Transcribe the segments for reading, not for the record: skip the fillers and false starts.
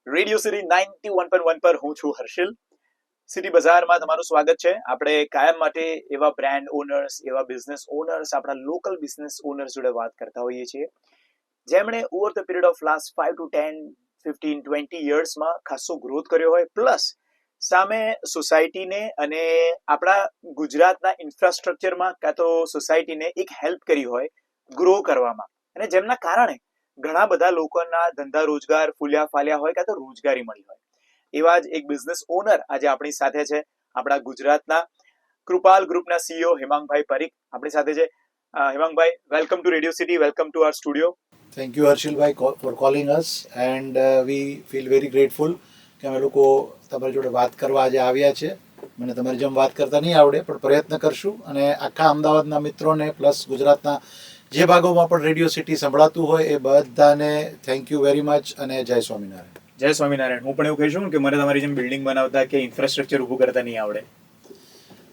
Radio city 91.1 પર હું છું હર્ષિલ. સિટી બજારમાં તમારું સ્વાગત છે. આપણે કાયમ માટે એવા બ્રાન્ડ ઓનર્સ, એવા બિઝનેસ ઓનર્સ, આપણા લોકલ બિઝનેસ ઓનર્સ જોડે વાત કરતા હોઈએ છીએ, જેમણે over the period of last 5 to 10, 15, 20 યર્સમાં ખાસો ગ્રોથ કર્યો હોય, પ્લસ સામે સોસાયટીને અને આપણા ગુજરાતના ઇન્ફ્રાસ્ટ્રક્ચરમાં કાં તો સોસાયટીને એક હેલ્પ કરી હોય ગ્રો કરવામાં, અને જેમના કારણે ઘણા બધા લોકોના ધંધા રોજગાર ફૂલ્યા ફાલ્યા હોય કાં તો રોજગારી મળી હોય. એવા જ એક બિઝનેસ ઓનર આજે આપણી સાથે છે, આપણા ગુજરાતના કૃપાલ ગ્રુપના સીઈઓ હેમાંગભાઈ પરીખ આપણી સાથે છે. Hemangbhai, welcome to radio city, welcome to our studio. Thank you, Harshilbhai, for calling us, and we feel very grateful કે અમે લોકો તમારી જોડે વાત કરવા આજે આવ્યા છે. મને તમારી જેમ વાત કરતા નહીં આવડે, પણ પ્રયત્ન કરશું અને આખા અમદાવાદના મિત્રોને પ્લસ ગુજરાતના જે ભાગોમાં પણ રેડિયો સિટી સંભળાતું હોય એ બધાને થેન્ક યુ વેરી મચ અને જય સ્વામિનારાયણ. જય સ્વામિનારાયણ. હું પણ એવું કહીશું કે મને તમારી જેમ બિલ્ડિંગ બનાવતા કે ઇન્ફ્રાસ્ટ્રક્ચર ઊભું કરતા નહીં આવડે.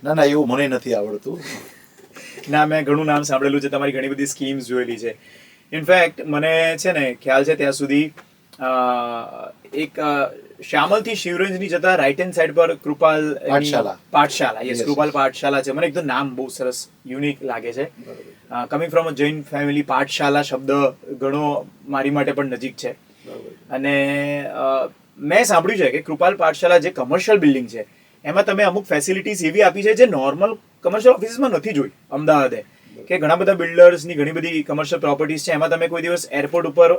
ના, એવું મને નથી આવડતું. ના, મેં ઘણું નામ સાંભળેલું છે, તમારી ઘણી બધી સ્કીમ્સ જોયેલી છે. ઇનફેક્ટ મને છે ને ખ્યાલ છે ત્યાં સુધી એક શ્યામલથી શિવરંજની જતા રાઈટ હેન્ડ સાઈડ પર કૃપાલ પાઠશાલા, યસ, કૃપાલ પાઠશાલા છે. મને એકદમ નામ બહુ સરસ યુનિક લાગે છે. Coming from a Jain family, પાઠશાલા શબ્દ ઘણો મારી માટે પણ નજીક છે. અને મેં સાંભળ્યું છે કે કૃપાલ પાઠશાલા જે કમર્શિયલ બિલ્ડિંગ છે એમાં તમે અમુક ફેસિલિટીઝ એવી આપી છે જે નોર્મલ કમર્શિયલ ઓફિસમાં નથી જોઈ અમદાવાદે, કે ઘણા બધા બિલ્ડર્સની ઘણી બધી કમર્શિયલ પ્રોપર્ટીઝ છે, એમાં તમે કોઈ દિવસ એરપોર્ટ ઉપર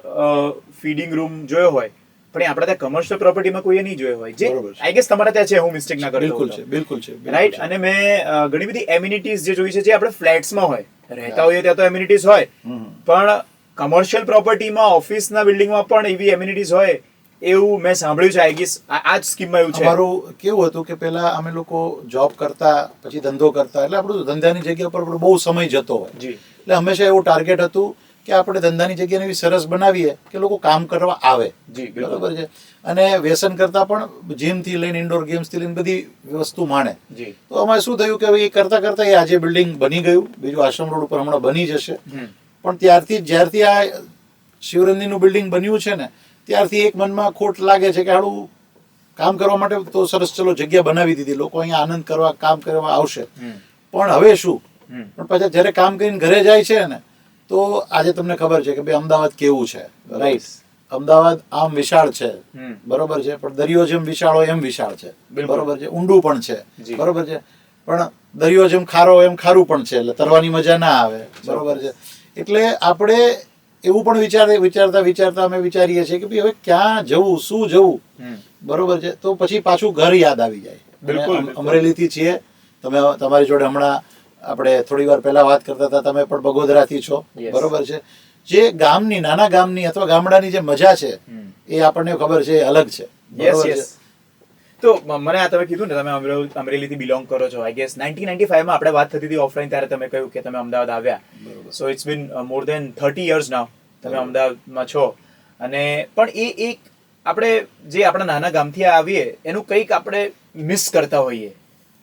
ફીડિંગ રૂમ જોયો હોય, પણ એ આપણા ત્યાં કમર્શિયલ પ્રોપર્ટીમાં કોઈએ નહીં જોયો હોય, જે આઈ ગેસ તમારા ત્યાં છે, હું મિસ્ટેક ના કરતો. બિલકુલ છે, રાઈટ. અને મેં ઘણી બધી એમ્યુનિટીઝ જે જોઈ છે જે આપણે ફ્લેટ્સમાં હોય, રહેતા હોઈએ ત્યાં તો એમ્યુનિટીઝ હોય, પણ કમર્શિયલ પ્રોપર્ટીમાં ઓફિસના બિલ્ડિંગમાં પણ એવી એમ્યુનિટીઝ હોય એવું મેં સાંભળ્યું છે. આઈ ગેસ આ જ સ્કીમમાં એવું છે. અમારું કેવું હતું કે પહેલા અમે લોકો જોબ કરતા, પછી ધંધો કરતા, એટલે આપણું ધંધાની જગ્યા પર બહુ સમય જતો હોય, એટલે હંમેશા એવું ટાર્ગેટ હતું કે આપણે ધંધાની જગ્યાને એવી સરસ બનાવીએ કે લોકો કામ કરવા આવે. બરાબર છે. અને વ્યસન કરતા પણ જીમ થી લઈને ઇન્ડોર ગેમ્સ થી લઈને બધી વસ્તુ માણે. તો અમારે શું થયું કે એ કરતા કરતા એ આજે બિલ્ડિંગ બની ગયું, બીજું આશ્રમ રોડ ઉપર હમણાં બની જશે. પણ જ્યારથી આ શિવરંજનીનું બિલ્ડિંગ બન્યું છે ને, ત્યારથી એક મનમાં ખોટ લાગે છે કે હાલું કામ કરવા માટે તો સરસ ચલો જગ્યા બનાવી દીધી, લોકો અહીંયા આનંદ કરવા કામ કરવા આવશે, પણ હવે શું? પણ પછી જ્યારે કામ કરીને ઘરે જાય છે ને, તો આજે તમને ખબર છે કે ભાઈ અમદાવાદ કેવું છે. રાઈટ. અમદાવાદ આમ વિશાળ છે, બરોબર છે, પણ દરિયો જેમ વિશાળ હોય એમ વિશાળ છે, બરોબર છે, ઊંડું પણ છે, બરોબર છે, પણ દરિયો જેમ ખારો હોય એમ ખારું પણ છે, એટલે તરવાની મજા ના આવે, બરોબર છે. એટલે આપણે એવું પણ વિચારતા અમે વિચારીએ છીએ કે ભાઈ હવે ક્યાં જવું, શું જવું, બરોબર છે. તો પછી પાછું ઘર યાદ આવી જાય. અમરેલીથી છીએ, તમે તમારી જોડે હમણાં આપણે થોડી વાર પહેલા વાત કરતા હતા, તમે પણ બગોદરાથી છો, બરોબર છે. જે ગામની, નાના ગામની અથવા ગામડાની જે મજા છે એ આપણને ખબર છે, એ અલગ છે, બરોબર છે. તો મને આ તમે કીધું ને તમે અમરેલીથી બિલોંગ કરો છો, આઈ ગેસ 1995 માં આપણે વાત થતી હતી ઓફલાઈન, ત્યારે તમે કહ્યું કે તમે અમદાવાદ આવ્યા. So it's bin more then 30 years નાઉ તમે અમદાવાદમાં છો. અને પણ એ એક આપણે જે આપણા નાના ગામથી આવીએ એનું કંઈક આપણે મિસ કરતા હોઈએ.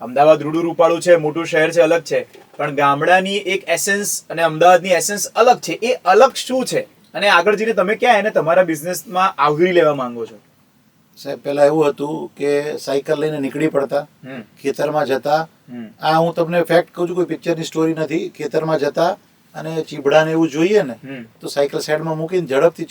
અમદાવાદ રૂડું રૂપાળું છે, મોટું શહેર છે, અલગ છે, પણ ગામડાની એક એસેન્સ અને અમદાવાદની એસેન્સ અલગ છે. એ અલગ શું છે અને આગળ જઈને તમે ક્યાં એને તમારા બિઝનેસમાં આવરી લેવા માંગો છો? સાહેબ, પેલા એવું હતું કે સાયકલ લઈને નીકળી પડતા, ખેતરમાં જતા. આ હું તમને ફેક્ટ કહું છું, કોઈ પિક્ચરની સ્ટોરી નથી. ખેતરમાં જતા અને ચીબડાને એવું જોઈએ ને તો સાયકલ સાઈડમાં મૂકીને ઝડપથી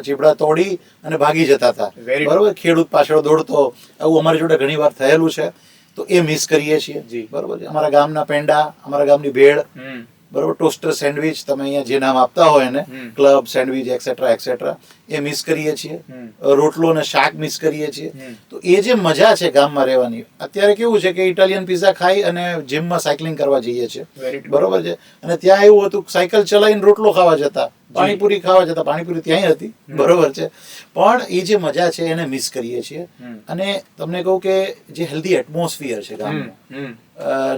ચીબડા તોડી અને ભાગી જતા હતા, બરોબર. ખેડૂત પાછળ દોડતો, આવું અમારી જોડે ઘણી વાર થયેલું છે. તો એ મિસ કરીએ છીએ, બરોબર છે. અમારા ગામના પેંડા, અમારા ગામની ભેળ, બરોબર, ટોસ્ટર સેન્ડવિચ, તમે અહીંયા જે નામ આપતા હોય ને, ક્લબ સેન્ડવિચ એક્સેટ્રા, એ મિસ કરીએ છીએ. રોટલો ને શાક મિસ કરીએ છીએ. તો એ જે મજા છે ગામમાં રહેવાની, અત્યારે કેવું છે કે ઇટાલિયન પિઝા ખાઈ અને જીમમાં સાયકલિંગ કરવા જઈએ છીએ, બરોબર છે. અને ત્યાં એવું હતું સાયકલ ચલાવીને રોટલો ખાવા જતા, પાણીપુરી ખાવા જતા, પાણીપુરી ત્યાં હતી, બરોબર છે. પણ એ જે મજા છે એને મિસ કરીએ છીએ. અને તમને કહું કે જે હેલ્ધી એટમોસ્ફિયર છે ગામનું,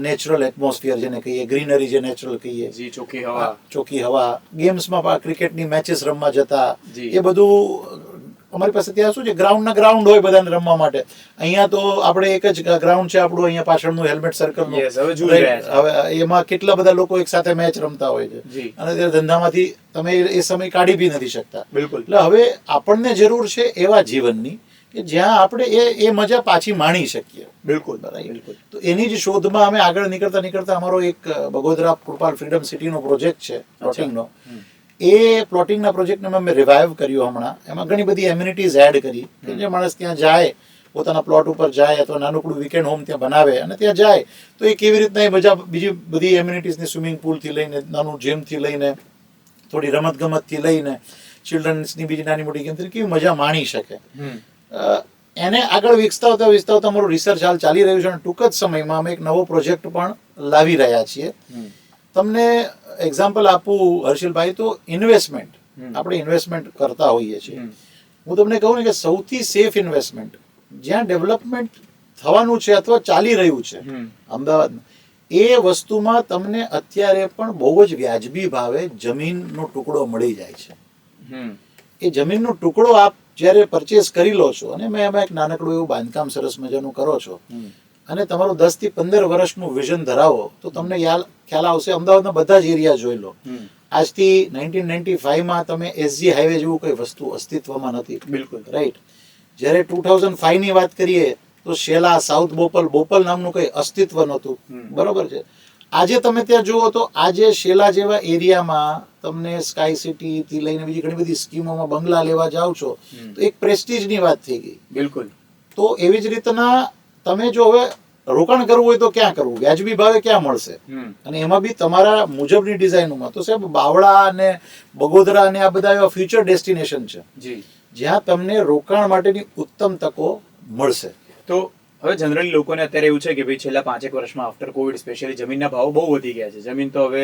નેચરલ એટમોસ્ફિયર જેને કહીએ, ગ્રીનરી જે નેચરલ કહીએ, ચોખ્ખી હવા, ગેમ્સમાં ક્રિકેટની મેચીસ રમવા જતા, એ બધું અમારી પાસે ત્યાં શું છે, ગ્રાઉન્ડ હોય બધાને રમવા માટે. અહીંયા તો આપણે એક જ ગ્રાઉન્ડ છે આપણું, અહીંયા પાછળનું હેલ્મેટ સર્કલનું. હવે એમાં કેટલા બધા લોકો એક સાથે મેચ રમતા હોય છે, અને તે ધંધામાંથી તમે એ સમય કાઢી બી નથી શકતા. એટલે હવે આપણને જરૂર છે એવા જીવનની કે જ્યાં આપણે એ મજા પાછી માણી શકીએ. બિલકુલ બરાબર. તો એની જ શોધમાં અમે આગળ નીકળતા અમારો એક બગોદરા કૃપાલ ફ્રીડમ સિટીનો પ્રોજેક્ટ છે પ્લોટિંગનો. એ પ્લોટિંગના પ્રોજેક્ટને અમે રિવાઇવ કર્યો હમણાં. એમાં ઘણી બધી એમ્યુનિટીઝ એડ કરી કે જે માણસ ત્યાં જાય, પોતાના પ્લોટ ઉપર જાય અથવા નાનકડું વીકેન્ડ હોમ ત્યાં બનાવે અને ત્યાં જાય તો એ કેવી રીતના એ મજા બીજી બધી એમ્યુનિટીઝની સ્વિમિંગ પૂલથી લઈને નાનું જીમથી લઈને થોડી રમતગમતથી લઈને ચિલ્ડ્રન્સની બીજી નાની મોટી ગેમથી કેવી મજા માણી શકે. એને આગળ વિકસાવતા અમારું રિસર્ચ હાલ ચાલી રહ્યું છે અને ટૂંક જ સમયમાં અમે એક નવો પ્રોજેક્ટ પણ લાવી રહ્યા છીએ. તમને એક્ઝામ્પલ આપું હર્ષિલભાઈ, તો ઇન્વેસ્ટમેન્ટ, આપણે ઇન્વેસ્ટમેન્ટ કરતા હોઈએ છીએ. હું તમને કહું ને કે સૌથી સેફ ઇન્વેસ્ટમેન્ટ જ્યાં ડેવલપમેન્ટ થવાનું છે અથવા ચાલી રહ્યું છે અમદાવાદમાં, એ વસ્તુમાં તમને અત્યારે પણ બહુ જ વ્યાજબી ભાવે જમીનનો ટુકડો મળી જાય છે. એ જમીનનો ટુકડો આપ જ્યારે પરચેસ કરી લો છો અને મેં એમાં એક નાનકડું એવું બાંધકામ સરસ મજાનું કરો છો અને તમારું 10 થી 15 વર્ષનું વિઝન ધરાવો તો તમને ખ્યાલ આવશે. અમદાવાદના બધા જ એરિયા જોઈ લો. આજથી 1995માં તમે એસજી હાઈવે જેવું કોઈ વસ્તુ અસ્તિત્વમાં નથી. બિલકુલ રાઈટ. જ્યારે 2005 ની વાત કરીએ તો શેલા, સાઉથ બોપલ નામનું કોઈ અસ્તિત્વ નહોતું. બરોબર છે. આજે તમે ત્યાં જુઓ તો આજે શેલા જેવા એરિયામાં તમને સ્કાય સિટી થી લઈને બીજી ઘણી બધી સ્કીમોમાં બંગલા લેવા જાઓ છો તો એક પ્રેસ્ટીજની વાત થઈ ગઈ. બિલકુલ. તો એવી જ રીતના તમે જો હવે રોકાણ કરવું હોય તો ક્યાં કરવું, વ્યાજબી ભાવે ક્યાં મળશે, અને એમાં બી તમારા મુજબની ડિઝાઇનમાં તો સાહેબ બાવળા અને બગોદરા અને આ બધા એવા ફ્યુચર ડેસ્ટિનેશન છે જ્યાં તમને રોકાણ માટેની ઉત્તમ તકો મળશે. તો હવે જનરલી લોકોને અત્યારે એવું છે કે ભાઈ છેલ્લા 5 વર્ષમાં આફ્ટર કોવિડ સ્પેશિયલી જમીનના ભાવ બહુ વધી ગયા છે. જમીન તો હવે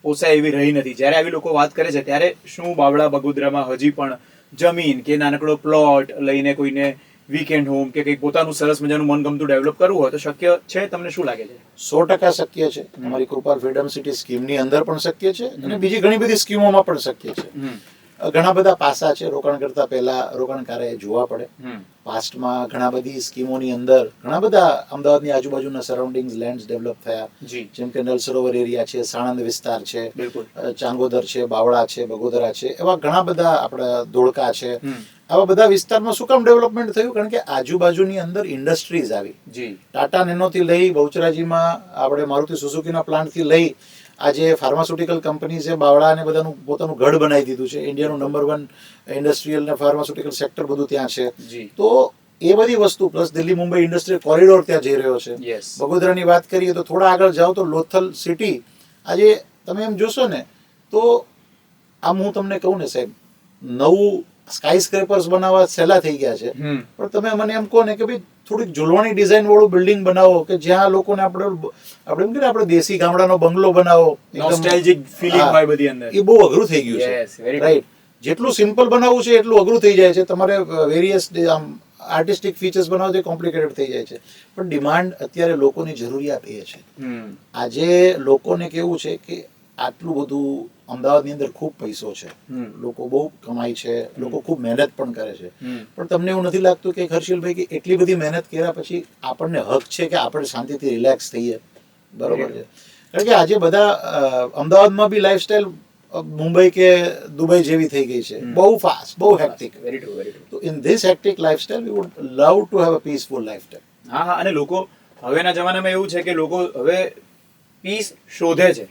પોસાય એવી રહી નથી. જ્યારે આવી લોકો વાત કરે છે ત્યારે શું બાવળા બગોદરામાં હજી પણ જમીન કે નાનકડો પ્લોટ લઈને કોઈને વીકેન્ડ હોમ કે કંઈક પોતાનું સરસ મજાનું મનગમતું ડેવલપ કરવું હોય તો શક્ય છે? તમને શું લાગે છે? 100% શક્ય છે. અમારી કૃપાલ ફ્રીડમ સિટી સ્કીમની અંદર પણ શક્ય છે અને બીજી ઘણી બધી સ્કીમોમાં પણ શક્ય છે. ઘણા બધા પાસા છે રોકાણ કરતા પહેલા રોકાણકારે જોવા પડે. પાસ્ટમાં ઘણા બધી સ્કીમોની અંદર ઘણા બધા અમદાવાદની આજુબાજુના સરાઉન્ડિંગ્સ લેન્ડ્સ ડેવલપ થયા, જેમ કે નલ સરોવર એરિયા છે, સાણંદ વિસ્તાર છે, ચાંગોદર છે, બાવળા છે, બગોદરા છે, એવા ઘણા બધા આપણા ધોળકા છે. આવા બધા વિસ્તારમાં શું કામ ડેવલપમેન્ટ થયું? કારણ કે આજુબાજુની અંદર ઇન્ડસ્ટ્રીઝ આવી. ટાટા નેનોથી લઈ બહુચરાજીમાં આપણે મારુતિ સુઝુકીના પ્લાન્ટથી લઈ આજે ફાર્માસ્યુટિકલ કંપની છે બાવળા ને બધાનું પોતાનું ગઢ બનાવી દીધું છે. ઇન્ડિયાનું નંબર 1 ઇન્ડસ્ટ્રીયલ ને ફાર્માસ્યુટિકલ સેક્ટર બધું ત્યાં છે. તો એ બધી વસ્તુ plus Delhi Mumbai industrial corridor ત્યાં જઈ રહ્યો છે. બગોદરાની વાત કરીએ તો થોડા આગળ જાઓ તો લોથલ સિટી, આજે તમે એમ જોશો ને તો આમ હું તમને કહું ને સાહેબ, નવું સ્કાય સ્ક્રેપર્સ બનાવવા સહેલા થઈ ગયા છે, પણ તમે મને એમ કહો ને કે ભાઈ થોડીક ઝૂલવાણી ડિઝાઇન વાળું બિલ્ડિંગ બનાવો કે જ્યાં લોકોને આપણે દેશી ગામડાનો બંગલો બનાવો, નોસ્ટેલ્જિક ફીલિંગ હોય બધી અંદર, એ બહુ અઘરું થઈ ગયું છે. રાઈટ. જેટલું સિમ્પલ બનાવવું છે એટલું અઘરું થઈ જાય છે. તમારે વેરિયસ આમ આર્ટિસ્ટિક ફીચર્સ બનાવો તો કોમ્પ્લિકેટેડ થઈ જાય છે. પણ ડિમાન્ડ અત્યારે લોકોની જરૂરિયાત એ છે. આજે લોકોને કેવું છે કે આટલું બધું અમદાવાદની અંદર ખૂબ પૈસો છે, લોકો બહુ કમાય છે, લોકો ખૂબ મહેનત પણ કરે છે, પણ તમને એવું નથી લાગતું કે હર્ષિલભાઈ કે એટલી બધી મહેનત કર્યા પછી આપણને હક છે કે આપણે શાંતિથી રિલેક્સ થઈએ? બરોબર છે. કારણ કે આજે બધા અમદાવાદમાં બી લાઈફસ્ટાઈલ મુંબઈ કે દુબઈ જેવી થઈ ગઈ છે, બહુ ફાસ્ટ, બહુ હેક્ટિક. તો in this hectic lifestyle V wood love to have a peaceful lifestyle. હા, અને લોકો હવેના જમાનામાં એવું છે કે લોકો હવે પીસ શોધે છે.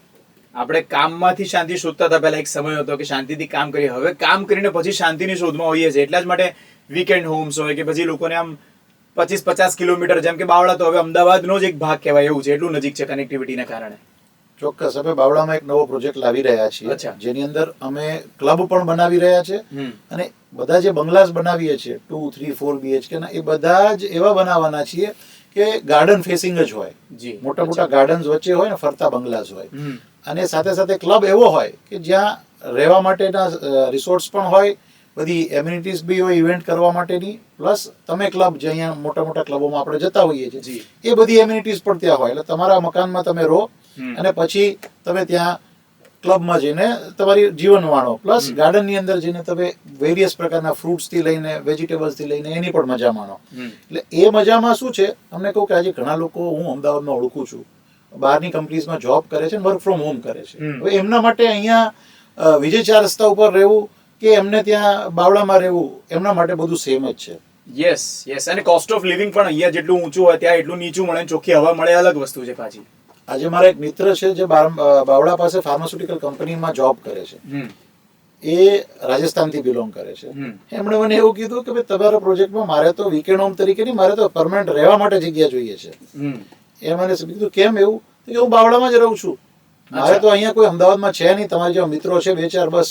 આપણે કામમાંથી શાંતિ શોધતા હતા પહેલા, એક સમય હતો કે શાંતિથી કામ કરીએ. હવે કામ કરીને પછી શાંતિની શોધમાં હોઈએ છે. એટલા જ માટે વીકેન્ડ હોમ્સ હોય કે પછી લોકોને આમ 25-50 કિલોમીટર, જેમ કે બાવળા તો હવે અમદાવાદનો જ એક ભાગ કહેવાય એવું છે, એટલું નજીક છે કનેક્ટિવિટીના કારણે. ચોક્કસ. અમે બાવળામાં એક નવો પ્રોજેક્ટ લાવી રહ્યા છીએ જેની અંદર અમે ક્લબ પણ બનાવી રહ્યા છે અને બધા જે બંગલાસ બનાવીએ છીએ 2, 3, 4 BHK ના, એ બધા જ એવા બનાવવાના છીએ કે ગાર્ડન ફેસિંગ જ હોય, મોટા મોટા ગાર્ડન્સ વચ્ચે હોય ને ફરતા બંગલાસ હોય, અને સાથે સાથે ક્લબ એવો હોય કે જ્યાં રહેવા માટેના રિસોર્ટ્સ પણ હોય, બધી એમ્યુનિટીઝ બી હોય ઇવેન્ટ કરવા માટેની, પ્લસ તમે ક્લબ જે અહીંયા મોટા મોટા ક્લબોમાં આપણે જતા હોઈએ છીએ એ બધી એમ્યુનિટીઝ પણ ત્યાં હોય. એટલે તમારા મકાનમાં તમે રહો અને પછી તમે ત્યાં ક્લબમાં જઈને તમારી જીવન વાણો, પ્લસ ગાર્ડનની અંદર જઈને તમે વેરિયસ પ્રકારના ફ્રૂટ્સથી લઈને વેજીટેબલ્સથી લઈને એની પણ મજા માણો. એટલે એ મજામાં શું છે, અમને કહું કે આજે ઘણા લોકો હું અમદાવાદમાં ઓળખું છું, બહારની કંપનીઝમાં જોબ કરે છે, વર્ક ફ્રોમ હોમ કરે છે. હવે એમના માટે અહીંયા વિજય 4 રસ્તા ઉપર રહેવું કે એમને ત્યાં બાવળામાં રહેવું, એમના માટે બધું સેમ જ છે. યસ યસ, અને કોસ્ટ ઓફ લિવિંગ પણ અહીંયા જેટલું ઊંચું હોય ત્યાં એટલું નીચું મળે, ચોખ્ખી હવા મળે, અલગ વસ્તુ છે પાછી. આજે મારા એક મિત્ર છે જે બાવળા પાસે ફાર્માસ્યુટિકલ કંપનીમાં જોબ કરે છે. એ રાજસ્થાનથી બિલોંગ કરે છે. એમણે મને એવું કીધું કે ભાઈ તમારા પ્રોજેક્ટમાં મારે તો વીકેન્ડ હોમ તરીકે નહીં, મારે તો પરમાનન્ટ રહેવા માટે જગ્યા જોઈએ છે. એ મને કીધું કેમ એવું? કે હું બાવળામાં જ રહું છું, મારે તો અહીંયા કોઈ અમદાવાદમાં છે નહીં, તમારા જેવા મિત્રો છે 2-4 બસ,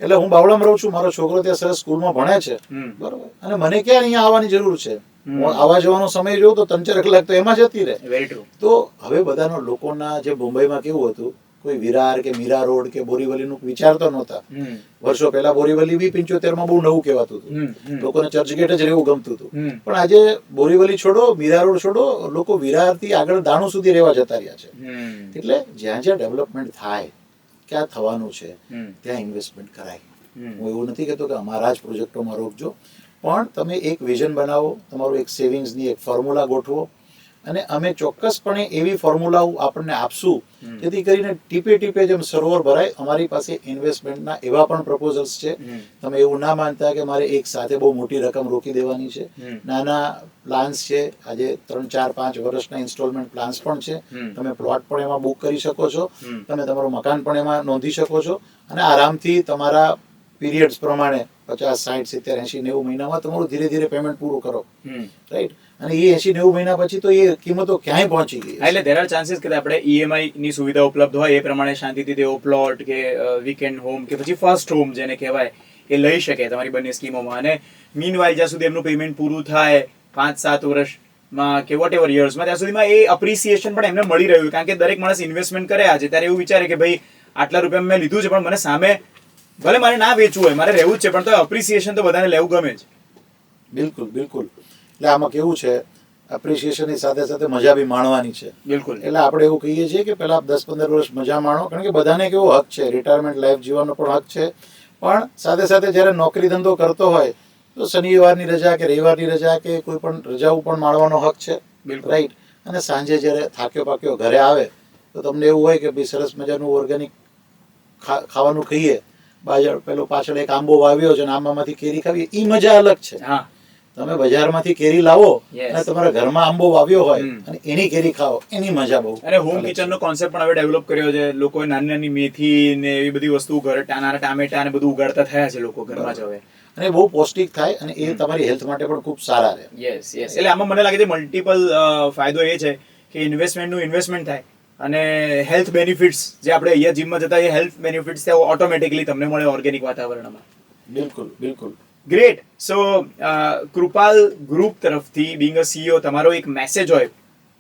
એટલે હું બાવળામાં રહું છું, મારો છોકરો ત્યાં સરસ સ્કૂલમાં ભણે છે, બરોબર, અને મને ક્યાં અહીંયા આવવાની જરૂર છે? આવા જવાનો સમય જોઉં તો 3-4 કલાક તો એમાં જતી રહે. તો હવે બધાનો લોકોના જે મુંબઈમાં કેવું હતું, કોઈ વિરાર કે મીરા રોડ કે બોરીવલીનું વિચારતો નહોતા. વર્ષો પહેલા બોરીવલી બી 75માં બહુ નવું કહેવાતું હતું, લોકોને ચર્ચગેટ જ રહેવું ગમતું હતું. પણ આજે બોરીવલી છોડો, મીરા રોડ છોડો, લોકો વિરારથી આગળ દાણુ સુધી રહેવા જતા રહ્યા છે. એટલે જ્યાં જ્યાં ડેવલપમેન્ટ થાય, ક્યાં થવાનું છે ત્યાં ઇન્વેસ્ટમેન્ટ કરાય. હું એવું નથી કહેતો કે અમારા જ પ્રોજેક્ટોમાં રોકજો, પણ તમે એક વિઝન બનાવો, તમારું એક સેવિંગ્સની એક ફોર્મ્યુલા ગોઠવો, અને અમે ચોક્કસપણે એવી ફોર્મ્યુલાઓ આપણને આપશું જેથી કરીને ટીપે ટીપે જેમ સરોવર ભરાય. અમારી પાસે ઇન્વેસ્ટમેન્ટના એવા પણ પ્રપોઝલ્સ છે. તમે એવું ના માનતા કે મારે એક સાથે બહુ મોટી રકમ રોકી દેવાની છે. નાના પ્લાન્સ છે, આજે 3-4-5 વર્ષના ઇન્સ્ટોલમેન્ટ પ્લાન્સ પણ છે. તમે પ્લોટ પણ એમાં બુક કરી શકો છો, તમે તમારું મકાન પણ એમાં નોંધી શકો છો, અને આરામથી તમારા પીરિયડ્સ પ્રમાણે 50, 60, 70, 80, 90 મહિનામાં તમારું ધીરે ધીરે પેમેન્ટ પૂરું કરો, રાઈટ? અને એ 80-90 મહિના પછી તો એ કિંમતો ક્યાંય પહોંચી ગઈ. એટલે there are chances કે આપણે EMI ની સુવિધા ઉપલબ્ધ હોય એ પ્રમાણે શાંતિથી તેઓ પ્લોટ કે વીકેન્ડ હોમ કે પછી ફર્સ્ટ હોમ જેને કહેવાય એ લઈ શકે તમારી બંને સ્કીમોમાં. અને મીનવાઇલ જ્યાં સુધી એમનું પેમેન્ટ પૂરું થાય 5-7 વર્ષમાં કે વોટ એવર યર્સમાં, ત્યાં સુધીમાં એ અપ્રિસિએશન પણ એમને મળી રહ્યું. કારણ કે દરેક માણસ ઇન્વેસ્ટમેન્ટ કરે આજે ત્યારે એવું વિચારે કે ભાઈ આટલા રૂપિયા મેં લીધું છે પણ મને સામે ભલે મારે ના વેચવું હોય, મારે રહેવું જ છે, પણ તો અપ્રિસિએશન તો બધાને લેવું ગમે છે. બિલકુલ બિલકુલ. એટલે આમાં કેવું છે, એપ્રિસિએશનની સાથે સાથે મજા બી માણવાની છે. બિલકુલ. એટલે આપણે એવું કહીએ છીએ કે પહેલા 10-15 વર્ષ મજા માણો, કારણ કે બધાને કેવો હક છે, રિટાયરમેન્ટ લાઈફ જીવવાનો પણ હક છે. પણ સાથે સાથે જ્યારે નોકરી ધંધો કરતો હોય તો શનિવારની રજા કે રવિવારની રજા કે કોઈ પણ રજાઓ પણ માણવાનો હક છે, રાઈટ? અને સાંજે જ્યારે થાક્યો પાક્યો ઘરે આવે તો તમને એવું હોય કે ભાઈ સરસ મજાનું ઓર્ગેનિક ખાવાનું ખાઈએ, પેલો પાછળ એક આંબો વાવ્યો છે અને આંબામાંથી કેરી ખાવી, એ મજા અલગ છે. તમે બજારમાંથી કેરી લાવો અને તમારા ઘરમાં આંબો વાવ્યો હોય અને એની કેરી ખાઓ, એની મજા બહુ. અને હોમ કિચન નો કોન્સેપ્ટ પણ હવે ડેવલપ કર્યો છે. લોકોએ નાની નાની મેથી ને એવી બધી વસ્તુ ઘરે, નાના ટામેટા ને બધું ઉગાડતા થયા છે લોકો ઘરમાં જ હવે. અને બહુ પૌષ્ટિક થાય અને એ તમારી હેલ્થ માટે પણ ખૂબ સારા રહે. Yes yes. એટલે આમાં મને લાગે છે મલ્ટિપલ ફાયદો એ છે કે ઇન્વેસ્ટમેન્ટનું ઇન્વેસ્ટમેન્ટ થાય અને હેલ્થ બેનિફિટ્સ જે આપણે અહીંયા જીમમાં જતા એ હેલ્થ બેનિફિટ્સ ત્યાં ઓટોમેટિકલી તમને મળે ઓર્ગેનિક વાતાવરણમાં. બિલકુલ બિલકુલ. ગ્રેટ. સો કૃપાલ ગ્રુપ તરફથી બીંગ અ CEO તમારો એક મેસેજ હોય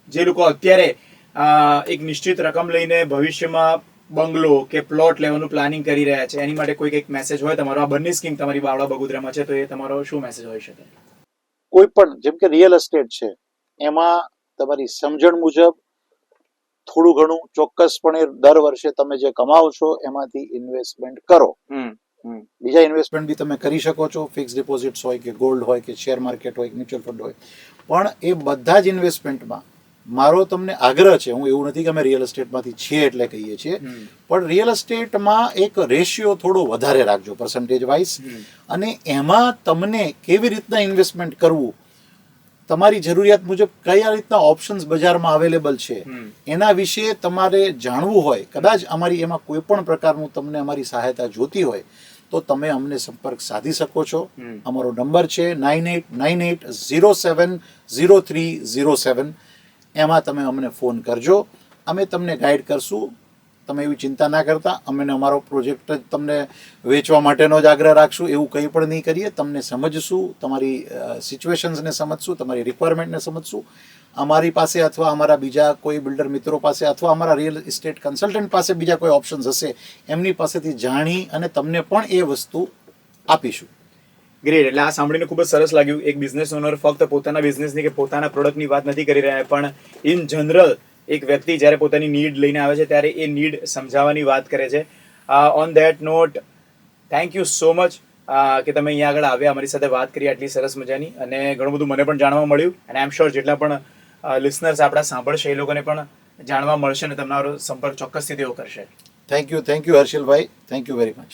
જે લોકો અત્યારે એક નિશ્ચિત રકમ લઈને ભવિષ્યમાં બંગલો કે પ્લોટ લેવાનું પ્લાનિંગ કરી રહ્યા છે, એની માટે કોઈક એક મેસેજ હોય તમારો, આ બંને સ્કીમ તમારી બાવળા બગોદરામાં છે, તો એ તમારો શું મેસેજ હોઈ શકે? કોઈ પણ, જેમ કે રિયલ એસ્ટેટ છે, એમાં તમારી સમજણ મુજબ થોડું ઘણું ચોક્કસપણે દર વર્ષે તમે જે કમાવો છો એમાંથી ઇન્વેસ્ટમેન્ટ કરો. બીજા ઇન્વેસ્ટમેન્ટ બી તમે કરી શકો છો, ફિક્સ ડિપોઝિટ્સ હોય કે ગોલ્ડ હોય કે શેર માર્કેટ હોય કે મ્યુચ્યુઅલ ફંડ હોય, પણ એ બધા જ ઇન્વેસ્ટમેન્ટમાં મારો તમને આગ્રહ છે, હું એવું નથી કે અમે રિયલ એસ્ટેટમાંથી છીએ એટલે કહીએ છીએ, પણ રિયલ એસ્ટેટમાં એક રેશિયો થોડો વધારે રાખજો પર્સન્ટેજ વાઇઝ, અને એમાં તમને કેવી રીતના ઇન્વેસ્ટમેન્ટ કરવું, તમારી જરૂરિયાત મુજબ કયા રીતના ઓપ્શન્સ બજારમાં અવેલેબલ છે એના વિશે તમારે જાણવું હોય. કદાચ અમારી એમાં કોઈ પણ પ્રકારનું તમને અમારી સહાયતા જોતી હોય તો તમે અમને સંપર્ક સાધી શકો છો. અમારો નંબર છે 9898070307. એમાં તમે અમને ફોન કરજો, અમે તમને ગાઈડ કરશું. તમે એવી ચિંતા ના કરતા, અમે અમારો પ્રોજેક્ટ જ તમને વેચવા માટેનો જ આગ્રહ રાખશું, એવું કંઈ પણ નહીં કરીએ. તમને સમજશું, તમારી સિચ્યુએશન્સને સમજશું, તમારી રિક્વાયરમેન્ટને સમજશું. અમારી પાસે અથવા અમારા બીજા કોઈ બિલ્ડર મિત્રો પાસે અથવા અમારા રિયલ એસ્ટેટ કન્સલ્ટન્ટ પાસે બીજા કોઈ ઓપ્શન્સ હશે, એમની પાસેથી જાણી અને તમને પણ એ વસ્તુ આપીશું. ગ્રેટ. એટલે આ સાંભળીને ખૂબ જ સરસ લાગ્યું. એક બિઝનેસ ઓનર ફક્ત પોતાના બિઝનેસની કે પોતાના પ્રોડક્ટની વાત નથી કરી રહ્યા, પણ ઇન જનરલ એક વ્યક્તિ જ્યારે પોતાની નીડ લઈને આવે છે ત્યારે એ નીડ સમજાવવાની વાત કરે છે. On that note, thank you so much કે તમે અહીંયા આગળ આવ્યા, અમારી સાથે વાત કરી આટલી સરસ મજાની, અને ઘણું બધું મને પણ જાણવા મળ્યું. અને આઈ એમ શ્યોર જેટલા પણ લિસનર્સ આપણા સાંભળશે એ લોકોને પણ જાણવા મળશે અને તમારો સંપર્ક ચોક્કસથી તેઓ કરશે. Thank you Harshilbhai, thank you very much.